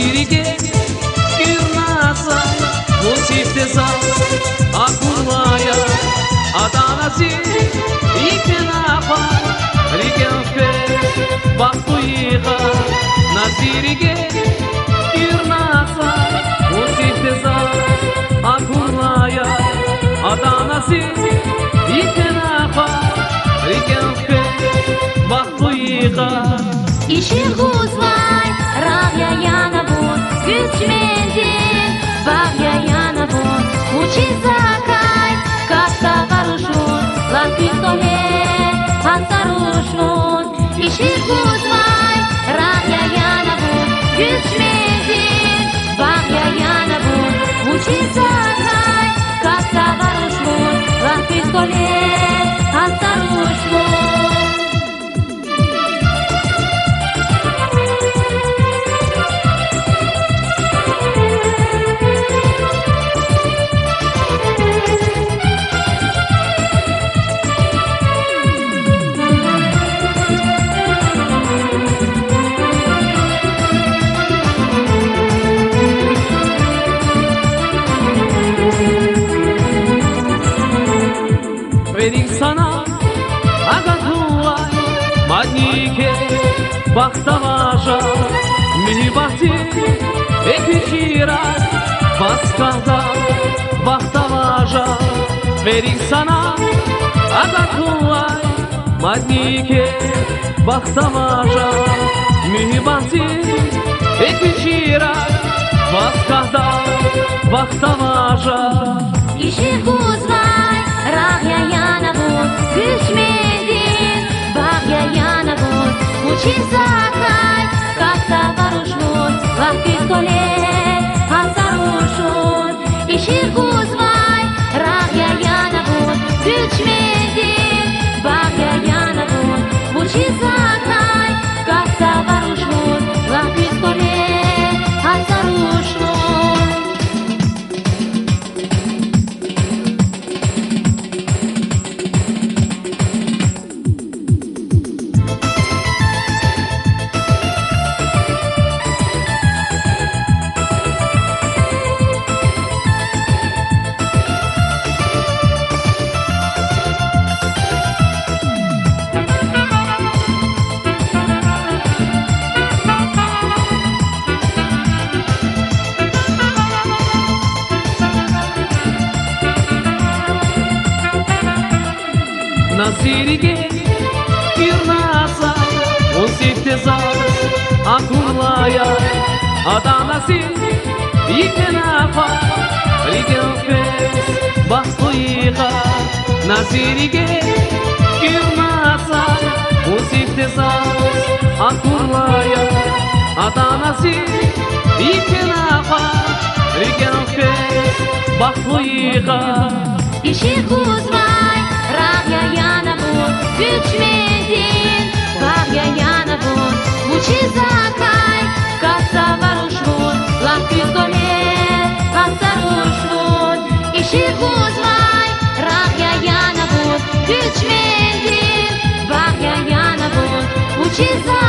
Nasirige Kırnasa Musifteza Akulmaya Adanasi İkenapa Rigenfe Baktuyiga Nasirige Kırnasa Musifteza Akulmaya Adanasi İkenapa Rigenfe Baktuyiga İşi kuzvay, ravya yana bun, güçmendin, bagya yana bun, uçi zakay, kasta varuşun, lan pistole, hasaruşun. İşi kuzvay, ravya yana bun, güçmendin, bagya yana bun, uçi zakay, kasta varuşun, lan pistole, hasaruşun. Verin sana Agatulay Madnike Baktavaja Mihibati Ekvişira Baskada Baktavaja Verin sana Agatulay Madnike Baktavaja Mihibati Ekvişira Baskada Baktavaja İşi kuzvay, ravya yana bun, güçmendin, bagya yana bun, uçi zakay, kasta varuşun, lan pistole, hasaruşun. İşi kuzvay, ravya yana bun, güçmendin, bagya yana bun, uçi zakay, kasta varuşun, lan pistole, hasaruşun. Nasirige Kırnasa Musifteza Akulmaya Adanasi İkenapa Rigenfes Baktuyiga Nasirige Kırnasa Musifteza Akulmaya Adanasi İkenapa Rigenfes Baktuyiga İşi kuzvay, ravya yana bun, güçmendin, bagya yana bun, uçi zakay, kasta varuşun, lan pistole, hasaruşun. İşi kuzvay, ravya yana bun, güçmendin, bagya yana bun, uçi zakay.